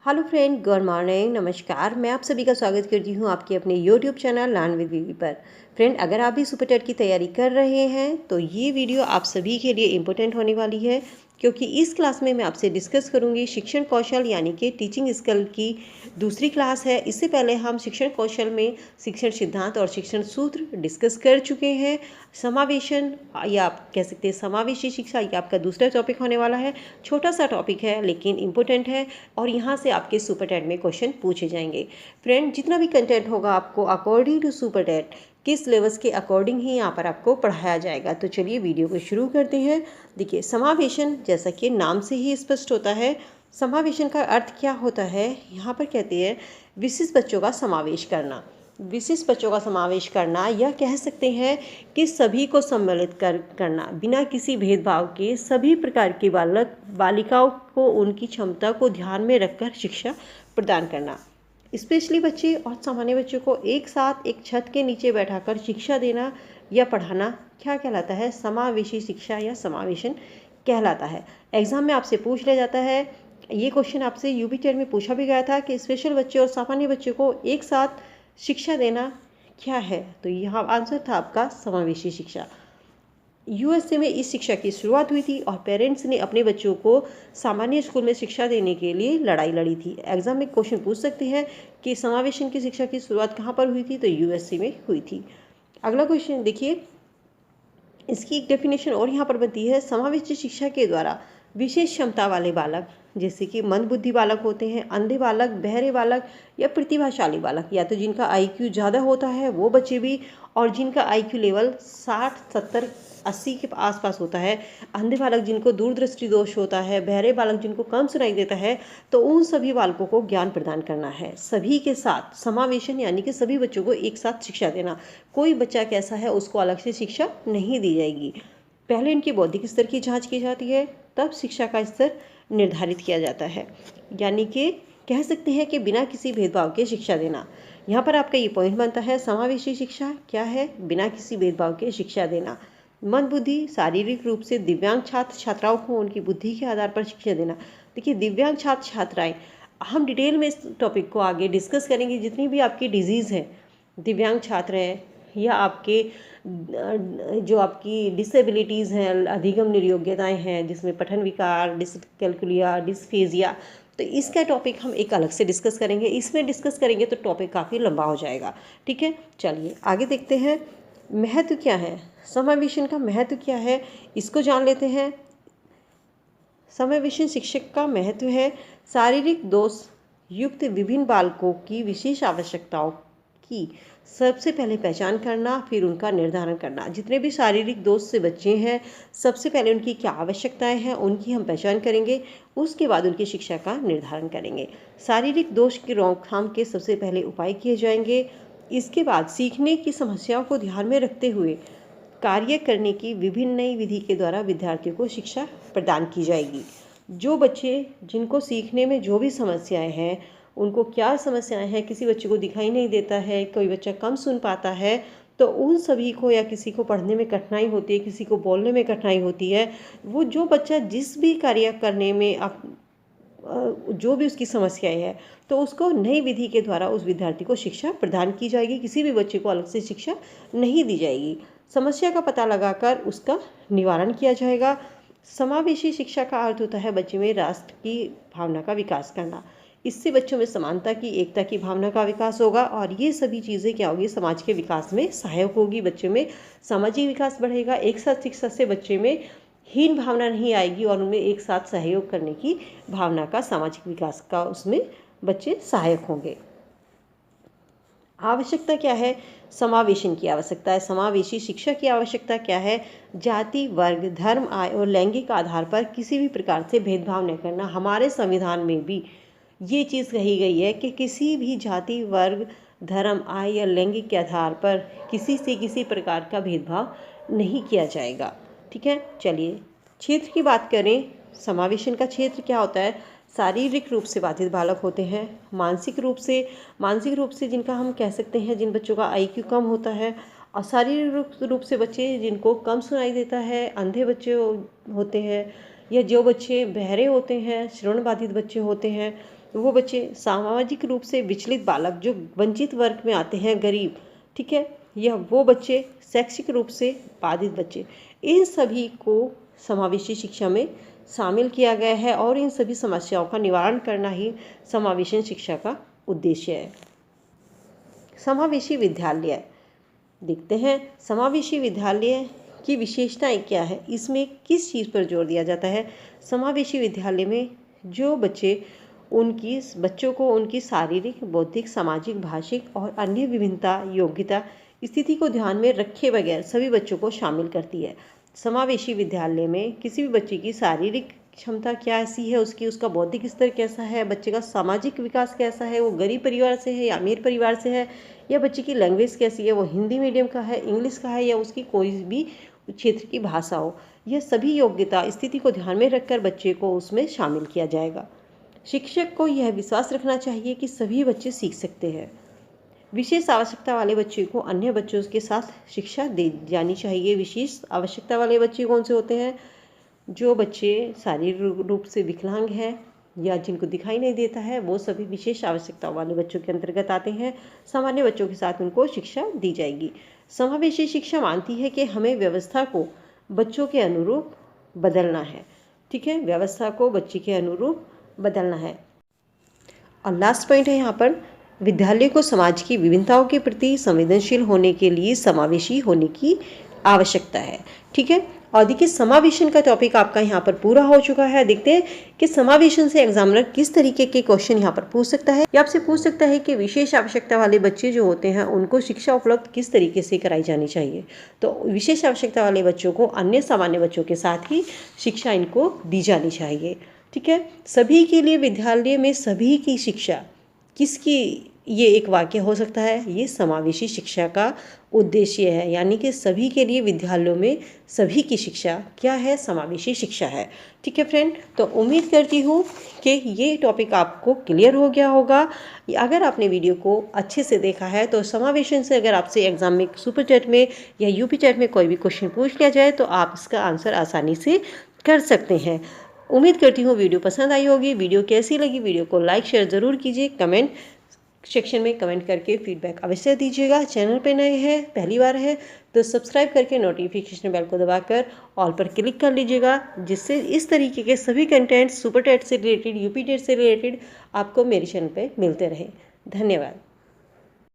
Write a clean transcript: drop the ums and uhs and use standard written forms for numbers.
Hello friend, good morning, नमस्कार। मैं आप सभी का स्वागत करती हूँ आपके अपने यूट्यूब चैनल लर्न विद विवी पर। फ्रेंड, अगर आप भी सुपर टेट की तैयारी कर रहे हैं तो ये वीडियो आप सभी के लिए इम्पोर्टेंट होने वाली है, क्योंकि इस क्लास में मैं आपसे डिस्कस करूँगी शिक्षण कौशल यानी कि टीचिंग स्किल की दूसरी क्लास है। इससे पहले हम शिक्षण कौशल में शिक्षण सिद्धांत और शिक्षण सूत्र डिस्कस कर चुके हैं। समावेशन या आप कह सकते हैं समावेशी शिक्षा, ये आपका दूसरा टॉपिक होने वाला है। छोटा सा टॉपिक है लेकिन इम्पोर्टेंट है और यहाँ से आपके सुपर टेट में क्वेश्चन पूछे जाएंगे। फ्रेंड, जितना भी कंटेंट होगा आपको अकॉर्डिंग टू सुपर टेट किस सिलेबस के अकॉर्डिंग ही यहाँ पर आपको पढ़ाया जाएगा। तो चलिए वीडियो को शुरू करते हैं। देखिए, समावेशन जैसा कि नाम से ही स्पष्ट होता है, समावेशन का अर्थ क्या होता है। यहाँ पर कहते हैं विशिष्ट बच्चों का समावेश करना। विशिष्ट बच्चों का समावेश करना, यह कह सकते हैं कि सभी को सम्मिलित करना, बिना किसी भेदभाव के सभी प्रकार के बालक बालिकाओं को उनकी क्षमता को ध्यान में रखकर शिक्षा प्रदान करना। स्पेशली बच्चे और सामान्य बच्चों को एक साथ एक छत के नीचे बैठाकर शिक्षा देना या पढ़ाना क्या कहलाता है? समावेशी शिक्षा या समावेशन कहलाता है। एग्जाम में आपसे पूछ लिया जाता है, ये क्वेश्चन आपसे यूपी टेट में पूछा भी गया था कि स्पेशल बच्चे और सामान्य बच्चों को एक साथ शिक्षा देना क्या है? तो यहाँ आंसर था आपका समावेशी शिक्षा। यूएसए में इस शिक्षा की शुरुआत हुई थी और पेरेंट्स ने अपने बच्चों को सामान्य स्कूल में शिक्षा देने के लिए लड़ाई लड़ी थी। एग्जाम में क्वेश्चन पूछ सकते हैं कि समावेशन की शिक्षा की शुरुआत कहाँ पर हुई थी? तो यूएसए में हुई थी। अगला क्वेश्चन देखिए, इसकी एक डेफिनेशन और यहाँ पर बनती है, समावेशी शिक्षा के द्वारा विशेष क्षमता वाले बालक, जैसे कि मंदबुद्धि बालक होते हैं, अंधे बालक, बहरे बालक या प्रतिभाशाली बालक, या तो जिनका आईक्यू ज़्यादा होता है वो बच्चे भी, और जिनका आईक्यू लेवल 60, 70, 80 के आसपास होता है, अंधे बालक जिनको दूरदृष्टि दोष होता है, बहरे बालक जिनको कम सुनाई देता है, तो उन सभी बालकों को ज्ञान प्रदान करना है। सभी के साथ समावेशन यानी कि सभी बच्चों को एक साथ शिक्षा देना। कोई बच्चा कैसा है उसको अलग से शिक्षा नहीं दी जाएगी। पहले इनकी बौद्धिक स्तर की जांच की जाती है, तब शिक्षा का स्तर निर्धारित किया जाता है। यानी कि कह सकते हैं कि बिना किसी भेदभाव के शिक्षा देना। यहाँ पर आपका ये पॉइंट बनता है, समावेशी शिक्षा क्या है? बिना किसी भेदभाव के शिक्षा देना। मंदबुद्धि, शारीरिक रूप से दिव्यांग छात्र छात्राओं को उनकी बुद्धि के आधार पर शिक्षा देना। देखिए, दिव्यांग छात्र छात्राएं, हम डिटेल में इस टॉपिक को आगे डिस्कस करेंगे। जितनी भी आपकी डिजीज़ है, दिव्यांग छात्र हैं या आपके जो आपकी डिसेबिलिटीज़ हैं, अधिगम निर्योग्यताएं हैं, जिसमें पठन विकार, डिसकैल्कुलिया, डिस्फेजिया, तो इसका टॉपिक हम एक अलग से डिस्कस करेंगे। इसमें डिस्कस करेंगे तो टॉपिक काफ़ी लंबा हो जाएगा। ठीक है, चलिए आगे देखते हैं। महत्व क्या है? समावेशन का महत्व क्या है, इसको जान लेते हैं। समावेशन शिक्षक का महत्व है शारीरिक दोष युक्त विभिन्न बालकों की विशेष आवश्यकताओं की सबसे पहले पहचान करना, फिर उनका निर्धारण करना। जितने भी शारीरिक दोष से बच्चे हैं, सबसे पहले उनकी क्या आवश्यकताएं हैं उनकी हम पहचान करेंगे, उसके बाद उनकी शिक्षा का निर्धारण करेंगे। शारीरिक दोष की रोकथाम के सबसे पहले उपाय किए जाएंगे। इसके बाद सीखने की समस्याओं को ध्यान में रखते हुए कार्य करने की विभिन्न नई विधि के द्वारा विद्यार्थियों को शिक्षा प्रदान की जाएगी। जो बच्चे जिनको सीखने में जो भी समस्याएं हैं, उनको क्या समस्याएं हैं, किसी बच्चे को दिखाई नहीं देता है, कोई बच्चा कम सुन पाता है, तो उन सभी को, या किसी को पढ़ने में कठिनाई होती है, किसी को बोलने में कठिनाई होती है, वो जो बच्चा जिस भी कार्य करने में जो भी उसकी समस्याएं है, तो उसको नई विधि के द्वारा उस विद्यार्थी को शिक्षा प्रदान की जाएगी। किसी भी बच्चे को अलग से शिक्षा नहीं दी जाएगी। समस्या का पता लगाकर उसका निवारण किया जाएगा। समावेशी शिक्षा का अर्थ होता है बच्चे में राष्ट्र की भावना का विकास करना। इससे बच्चों में समानता की, एकता की भावना का विकास होगा और ये सभी चीज़ें क्या होगी? समाज के विकास में सहायक होगी। बच्चों में सामाजिक विकास बढ़ेगा। एक साथ शिक्षा से बच्चे में हीन भावना नहीं आएगी और उनमें एक साथ सहयोग करने की भावना का, सामाजिक विकास का उसमें बच्चे सहायक होंगे। आवश्यकता क्या है? समावेशन की आवश्यकता है। समावेशी शिक्षा की आवश्यकता क्या है? जाति, वर्ग, धर्म, आय और लैंगिक आधार पर किसी भी प्रकार से भेदभाव न करना। हमारे संविधान में भी ये चीज़ कही गई है कि किसी भी जाति, वर्ग, धर्म, आय या लैंगिक के आधार पर किसी से किसी प्रकार का भेदभाव नहीं किया जाएगा। ठीक है, चलिए क्षेत्र की बात करें। समावेशन का क्षेत्र क्या होता है? शारीरिक रूप से बाधित बालक होते हैं, मानसिक रूप से जिनका हम कह सकते हैं, जिन बच्चों का आईक्यू कम होता है, और शारीरिक रूप से बच्चे जिनको कम सुनाई देता है, अंधे बच्चे होते हैं, या जो बच्चे बहरे होते हैं, श्रवण बाधित बच्चे होते हैं, वो बच्चे सामाजिक रूप से विचलित बालक जो वंचित वर्ग में आते हैं, गरीब, ठीक है, या वो बच्चे शैक्षिक रूप से बाधित बच्चे, इन सभी को समावेशी शिक्षा में शामिल किया गया है और इन सभी समस्याओं का निवारण करना ही समावेशी शिक्षा का उद्देश्य है। समावेशी विद्यालय देखते हैं। समावेशी विद्यालय की विशेषताएं क्या है, इसमें किस चीज़ पर जोर दिया जाता है। समावेशी विद्यालय में जो बच्चों को उनकी शारीरिक, बौद्धिक, सामाजिक, भाषिक और अन्य विभिन्नता, योग्यता, स्थिति को ध्यान में रखे बगैर सभी बच्चों को शामिल करती है। समावेशी विद्यालय में किसी भी बच्चे की शारीरिक क्षमता क्या ऐसी है, उसका बौद्धिक स्तर कैसा है, बच्चे का सामाजिक विकास कैसा है, वो गरीब परिवार से है या अमीर परिवार से है, या बच्चे की लैंग्वेज कैसी है, वो हिंदी मीडियम का है, इंग्लिश का है, या उसकी कोई भी क्षेत्र की भाषा हो, यह सभी योग्यता, स्थिति को ध्यान में रखकर बच्चे को उसमें शामिल किया जाएगा। शिक्षक को यह विश्वास रखना चाहिए कि सभी बच्चे सीख सकते हैं। विशेष आवश्यकता वाले बच्चे को अन्य बच्चों के साथ शिक्षा दी जानी चाहिए। विशेष आवश्यकता वाले बच्चे कौन से होते हैं? जो बच्चे शारीरिक रूप से विकलांग हैं या जिनको दिखाई नहीं देता है, वो सभी विशेष आवश्यकता वाले बच्चों के अंतर्गत आते हैं। सामान्य बच्चों के साथ उनको शिक्षा दी जाएगी। समावेशी शिक्षा मानती है कि हमें व्यवस्था को बच्चों के अनुरूप बदलना है, ठीक है, व्यवस्था को बच्चे के अनुरूप बदलना है। और लास्ट पॉइंट है यहाँ पर, विद्यालय को समाज की विभिन्नताओं के प्रति संवेदनशील होने के लिए समावेशी होने की आवश्यकता है, ठीक है। और देखिए, समावेशन का टॉपिक आपका यहाँ पर पूरा हो चुका है। देखते हैं कि समावेशन से एग्जामिनर किस तरीके के क्वेश्चन यहाँ पर पूछ सकता है। या आपसे पूछ सकता है कि विशेष आवश्यकता वाले बच्चे जो होते हैं उनको शिक्षा उपलब्ध किस तरीके से कराई जानी चाहिए। तो विशेष आवश्यकता वाले बच्चों को अन्य सामान्य बच्चों के साथ ही शिक्षा इनको दी जानी चाहिए, ठीक है। सभी के लिए विद्यालय में सभी की शिक्षा किसकी, ये एक वाक्य हो सकता है, ये समावेशी शिक्षा का उद्देश्य है। यानी कि सभी के लिए विद्यालयों में सभी की शिक्षा क्या है, समावेशी शिक्षा है, ठीक है फ्रेंड। तो उम्मीद करती हूँ कि ये टॉपिक आपको क्लियर हो गया होगा। अगर आपने वीडियो को अच्छे से देखा है तो समावेशन से अगर आपसे एग्जाम में सुपर चैट में या यूपी चैट में कोई भी क्वेश्चन पूछ लिया जाए तो आप इसका आंसर आसानी से कर सकते हैं। उम्मीद करती हूँ वीडियो पसंद आई होगी। वीडियो कैसी लगी, वीडियो को लाइक शेयर ज़रूर कीजिए। कमेंट सेक्शन में कमेंट करके फीडबैक अवश्य दीजिएगा। चैनल पे नए हैं, पहली बार है तो सब्सक्राइब करके नोटिफिकेशन बेल को दबाकर ऑल पर क्लिक कर लीजिएगा, जिससे इस तरीके के सभी कंटेंट सुपर टेट से रिलेटेड, यूपी टेट से रिलेटेड आपको मेरे चैनल पे मिलते रहे। धन्यवाद।